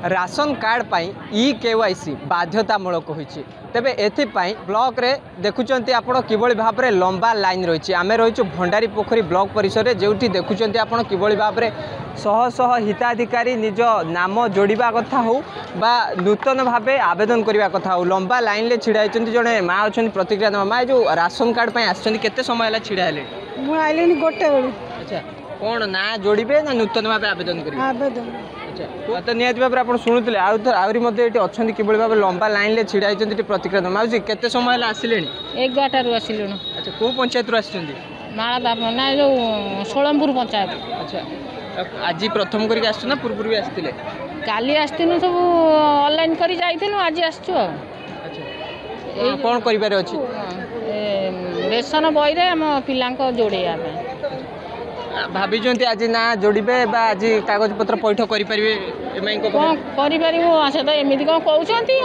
Ration card पाई e-KYC बाध्यतामूलक होइछि। तेबे एथिपाई block रे देखुचंती आपण किबोली भाव में लंबा लाइन रही आम रही भंडारी पोखरी ब्लॉक परिसर जो देखुचंती आपण किबोली भाव में शह शह हिताधिकारी निज नाम जोड़िबा कथा हो बा नूतन भाव आवेदन करने कथा हो लंबा लाइन ले छिड़ा होती जड़े माँ अच्छा प्रतिक्रिया देवा माँ जो राशन कार्ड पर आते समय है छिड़ा मुझे गोटे बेलू। अच्छा कौन ना जोड़े ना नूतन भाव आवेदन करेंगे? अच्छा तो निहत भाव आप शुणुते आहरी अच्छा किभली भाव लंबा लाइन ले छिड़ा होती प्रतिक्रिया माउसी केते समय आसिले? 11 आसिलु। अच्छा कौ पंचायत आसिଛନ୍ତି? माला ना जो सोलमपुर पंचायत। अच्छा आज प्रथम करके आसु ना पूर्व भी आसते? काली आसनु सब ऑनलाइन करी जाइथिनु आज आसछु। अच्छा कौन करिबार अछि? रेशन बॉय रे हम पिलांको जोड़ेया पे भाभी आज ना जोड़े आज कागज पत्र पैठ करें कौन कर से तो एमती कौन कहते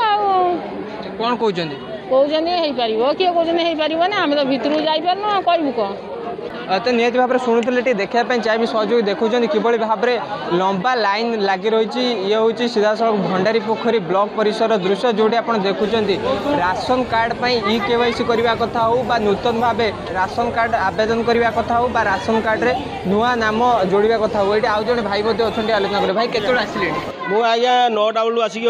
कौन कहते किए कहते ना आम तो भितर जापार कहू कौन तो निहत भाव में शुणुते देखापी चाहिए सहयोगी देखुं किभली भाव में लंबा लाइन लगी रही ये हूँ सीधा सड़क भंडारी पोखरी ब्लॉक परिसर दृश्य जोटी आप देखुं राशन कार्ड पर ई-केवाईसी करने कथा हो बा नूतन भाव राशन कार्ड आवेदन करने कथा हो बा राशन कार्ड रे नुआ नाम जोड़ा कथा हो। ये आउ जड़े भाई अच्छा आलोचना करें। भाई केत आसिले? मुझे आज्ञा 9टा बेलू आसिक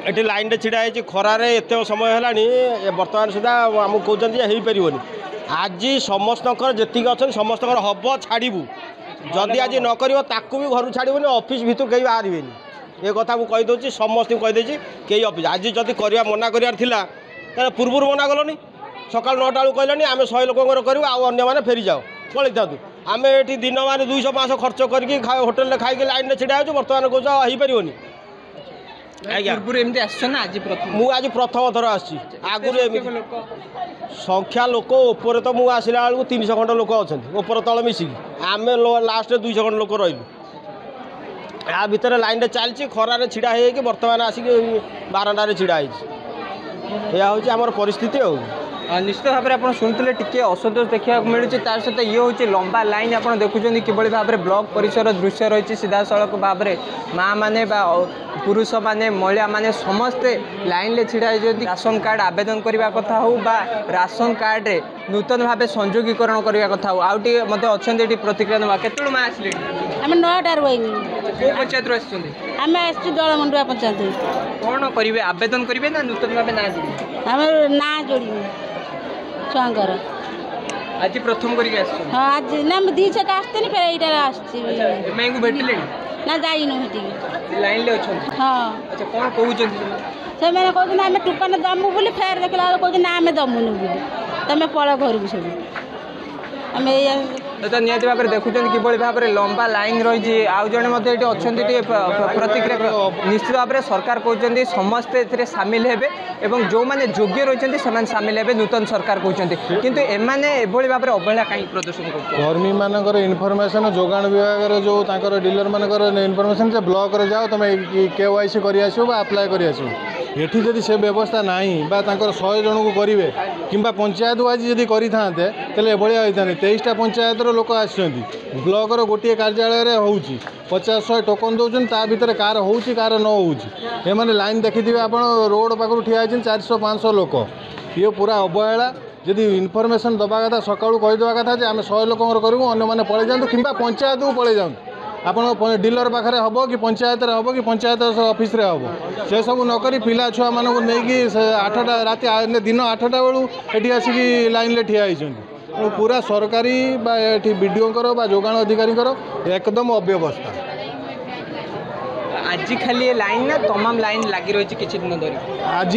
ये लाइन रे छिड़ा है खरार एत समय है बर्तमान सुधा आमको कहते हो पारनि आज समस्त जी अच्छा समस्त हम छाड़ू जदि आज नक भी घर छाड़बनी ऑफिस भितर कहीं बाहर ये कथा मुझे कहीदे समस्त कहीदे कई ऑफिस आज जदि करवा मना करार पूर्व मना गलनी सका 9टा बेलू कहलानी आम 100 लोक करूँ आने फेरी जाओ पलि था आम ये दिन मान 200-500 खर्च करके होटेल खाई लाइन में छिड़ा हो बर्तमान कौच हो पारनि मुझे प्रथम थर आगुरी संख्या लोक ऊपर तो मुझे आसला बेलू 300 खंड लोक अच्छा ऊपर तल मिसिकी आम लास्ट 200 खंड लोक रही या भितर लाइन रे चलती खरार छिड़ा हो बर्तमान आसिक बारंडार छिड़ा यह हूँ आम परिस्थिति हो। निश्चित भाव में आप शुणुते टी असंतोष देखा मिलूँ तार सहित ये हूँ लंबा लाइन आप देखुं किभली भाव में ब्लॉक परिसर दृश्य रही सीधा सड़क भाव में माँ मैंने पुरुष मैंने महिला मैंने समस्ते लाइन ले छिड़ा होती राशन कार्ड आवेदन करने कथा हो बा राशन कार्ड रे नूतन भाव संयोगीकरण करने कथा हो आउटे अच्छा प्रतिक्रिया देवा केत माँ आसिले? आम 9टार बहनी पंचायत आम आलमंडुआ पंचायत कौन करेंगे आवेदन करेंगे ना नूतन भाव ना जोड़े? आम ना जोड़ू छुआर आज प्रथम करके हाँ आज ना दी छक आसते फेर को भेटिले ना जाइनु लाइन ले अच्छा? हाँ। अच्छा कौन कहते से मैंने कहते आम टोकन दमु बोली फेर देखला कहते ना आम दमुनु बोली तुम पल घर को सब आम तो निहत भाव में देखुं किभली भाव में लंबा लाइन रही आउ जड़े अच्छा प्रतिक्रिया निश्चित भाव में सरकार कहते समस्ते ए सामिल हेबे एवं जो मैंने योग्य रही सामिल हेबे नूतन सरकार कहते किंतु एमाने एभली भाव में अवहेला कहीं प्रदर्शन कर कर्मी मानकर इनफर्मेशन जोगाण विभाग जो डीलर मानकर इनफर्मेशन से ब्लॉक रे जाओ तुम केवाईसी कर आप्लाय कर एठी जदि से व्यवस्था नहीं 100 जन को करेंगे कि पंचायत वाइज जदि करें तेल एभलिया होता 23टा पंचायत लोक आसुँच ब्लॉक गोटे कार्यालय हो 50-100 टोकन दौरान ता भर कार हो कार न हो लाइन देखिथे आप रोड पाखु ठिया 400-500 लोक ये पूरा अवहेला जदि इनफर्मेशन दबा कथा सका कहीदेवा कथा आम 100 लोक करूँ अन्य पलि जातु कि पंचायत को पलि जाऊँ आप डीलर पाखे हम कि पंचायत हम कि पंचायत ऑफिस रे हम से सब नक पिला छुआ मानक नहीं 8टा राति दिन 8टा बेलू ये आसिक लाइन ले ठिया होती पूरा सरकारी बीडीओ जोगाण अधिकारी एकदम अव्यवस्था आज खाली लाइन ना तमाम लाइन लगी रही किसी दिन धरी आज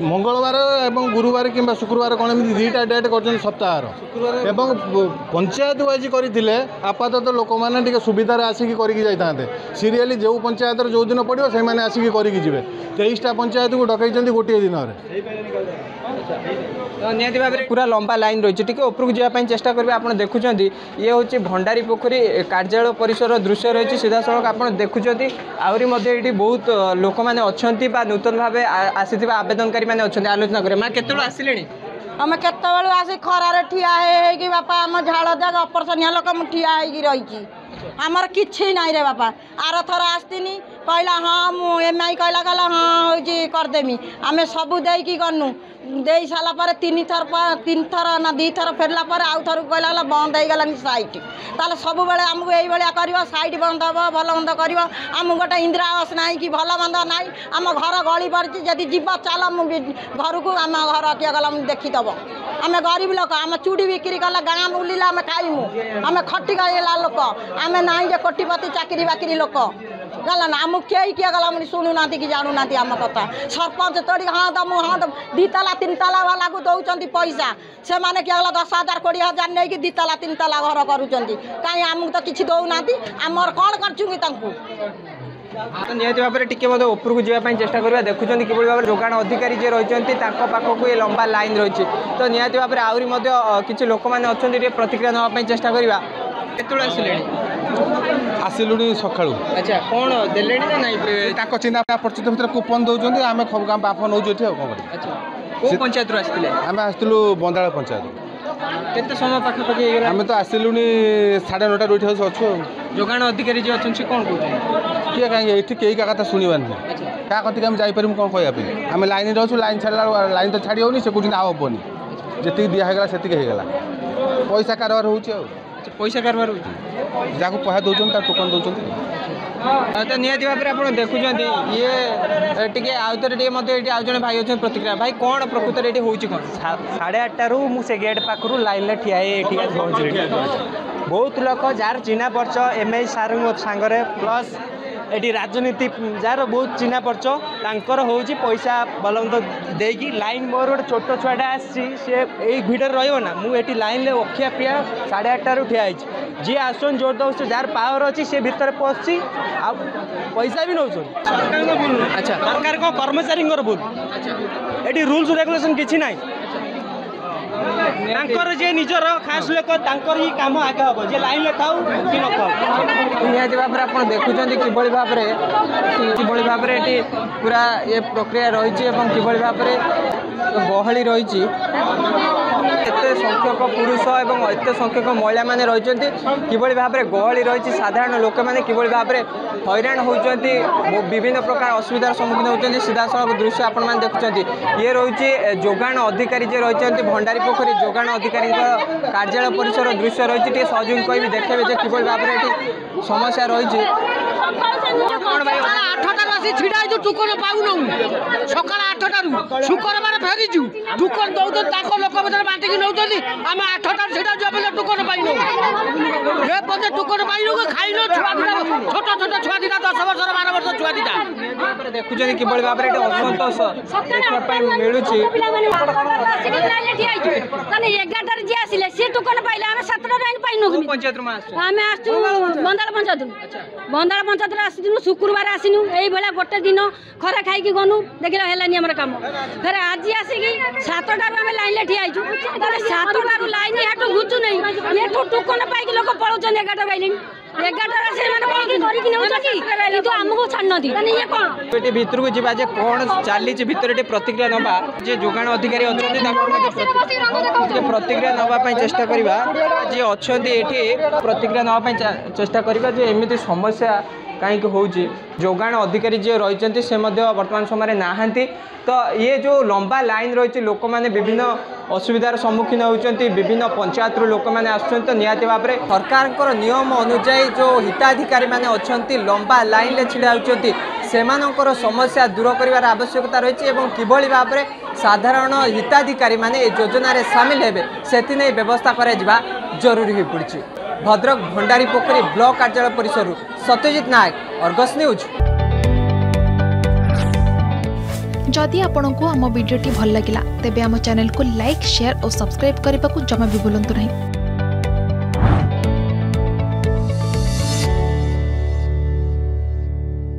मंगलवार एवं गुरुवार कि शुक्रवार कौन एमती 2टा डेट कर सप्ताह एवं पंचायत वाइज करते आपातत लोक मैंने सुविधार आसिक करते सीरियली जो पंचायत जो दिन पड़ो से आसिक करके 23टा पंचायत को डकई गोटे दिन निहत भाव में पूरा लंबा लाइन रही टी उपरक जावाई चेष्टा करेंगे आप देखुं ये हूँ भंडारी पोखरी कार्यालय परिसर दृश्य रही सीधा सड़क आप देखुं आहरी ये बहुत लोक मैंने अच्छा नूतन भाव आसी आवेदनकारी मैंने अच्छा आलोचना करें माँ केत आसिले? आम केतु आसी खरार ठिया है बापा आम झाड़ जाग ऑपरेशन लोक ठिया रही आमर किसी ना रे बापा आर थर आसतीनी कहला हाँ मुई कहला कहला हाँ हूँ करदेमी आम सबू देकी गनु दे सारापर तीन थर ना 2 थर फेरला आउ थर कहला बंद हो गलानी साइट ताल सब बेले आमको ये कर साइट बंद हम भल मंद कर आम गोटे इंदिरा आवास ना कि भल मंद ना आम घर गली पड़ी जदि जीव चल घर को आम घर किए गला देखीदब आम गरीब लोक आम चूड़ी बिक्री कला गाँ बुलिला आम खाइमु आम खटी गला लोक आम ना कोटिपति चाकरी बाकरी लोक गला ना आम किए किए गला शुणुना कि जानूना आम कथा सरपंच तोड़ी हाँ दमु हाँ दम 2 ताला 3 ताला वाला को दौरान पैसा से मैंने किए गला 10,000 20,000 नहीं 2 ताला 3 ताला घर करुँच कहीं आमको तो किसी दौना आमर कौन कर तो निहत भाव में टी उपरकू जावाई चेष्टा करवा देखुं कि भाव में जोगाण अधिकारी जी रही पाखक ये लंबा लाइन रही तो निहत भाव में आहरी किसी लोक मैंने अच्छा प्रतिक्रिया नापी चेष्टा करवा केतुळे आसिलुणी सका अच्छा कौन देले ना नहीं चिन्ह परिचित भितर कूपन दौरान आम बाप नौ अच्छा कौ पंचायत आसते आम आसलु बंदाल पंचायत केते समय पाखापाखि आम तो आसिलुणी 9:30 उठी अच्छु जोगाण अधिकारी जी अच्छे कौन कहते किए कहीं ये कई का कथा शुणवार नहीं क्या कति आम जापर कौन कहवाई आम लाइन रोचु लाइन छाड़ा लाइन तो छाड़ी होनी से कहते आ हेनी जी दिहगला से होगा पैसा कारबार हो पैसा कारबार हो जहाँ पैसा दौरान टोकन दौरान तो निहत भाव में आप देखुं ये टी आउे आउ जन भाई अच्छे प्रतिक्रिया भाई कौन प्रकृत ये हूँ कौन 8:30 मुझे गेट पाखु लाइन में ठिया पहुँच बहुत लोग जार चिन्हा परिचय एमआई सार सांगे प्लस ये राजनीति जार बहुत चिन्हा परिचय हूँ पैसा बलवंत देकी लाइन मोर गोटे छोट छुआटा आसी भिड़ रहा मुझे लाइन में अखिया पिया 8:30 ठिया जी आसन जोर दौ जार पावर अच्छी सी भितर पशि पैसा भी नौ अच्छा सरकार को कर्मचारी भूल ये रूल्स रेगुलेशन किसी ना जे निजर खास लोक ही काम आगे हम जे लाइन में थाऊ कि न थाऊ निहत भाव में आप देखुं कि भाव में ये पूरा ये प्रक्रिया रही कि भाव में गहली रही एत संख्यक पुरुष और एत संख्यक महिला मैंने रही कि भाव में गहली रही साधारण लोक मैंने कि भाव में हैरान होती विभिन्न प्रकार असुविधार सम्मुखीन होती सीधा सड़क दृश्य आपण मैंने देखुं ये रही जोगाण अधिकारी जे रही भंडारी पोखरी जोगाण अधिकारी कार्यालय परिसर दृश्य रही सहयोग कह देखे कि भाव में समस्या रही छिड़ा टुकन पाऊन सका 8टारू शुक्रवार फेरीचु टुकन दौन लोक भर बांटिकी नौ आम 8टारू छिड़ा जाए टुकन पाइन ये पदे टुकन पाइन खाइन छुआ दिटा छोट छोट छुआ दिटा 10 वर्ष 12 वर्ष छुआ दिटा देखुं कि भाव में असंतोष देखा मिलूँ 11 जी आसिले सी टुकन पाइले आम 7टा लाइन पाइनु पंचायत में आम आसु बंदाल पंचायत आसनु शुक्रवार आसिनु यही भाया गोटे दिन खरा खाई गनु देखला हेलानी हमर काम फिर आज आसिकी 7टारू आम लाइन में ठिया 7टारू लाइन हाटू घुचु नहीं ये टुकन पाई लोक पलाउछन 11टा बाइले 11टा से माने पळकी करिक नेउछथि किंतु हमको छान्नथि माने ये कोन एटी भितर को जिबा जे कोन चाली जे भितर एटी प्रतिक्रिया नबा जे जोगाण अधिकारी अछथि ताको प्रतिक्रिया नबा पई चेष्टा करिबा जे अछथि एटी प्रतिक्रिया नबा पई चेष्टा करिबा जे एमिति समस्या कहीं हूँ जोगाण अधिकारी जी रही से वर्तमान समय नहांती तो ये जो लंबा लाइन रही लोक मैंने विभिन्न असुविधार सम्मुखीन होती विभिन्न पंचायत लोक मैंने आसुँच तो निहत भाव में सरकार नियम अनुजाई जो हिताधिकारी मैंने अच्छा लंबा लाइन में छिड़ा होती से समस्या दूर कर आवश्यकता रही है किभली भाव में साधारण हिताधिकारी मैंने योजन सामिल हे से व्यवस्था करा जरूरी हो पड़ी। भद्रक भंडारी पोखरी ब्लॉक कार्यालय परिसर सत्यजित नायक अर्गस न्यूज। जदि आपंक आम भिडी भल लगा तेब आम चैनल को लाइक शेयर और सब्सक्राइब करने को जमा भी भूलु नहीं।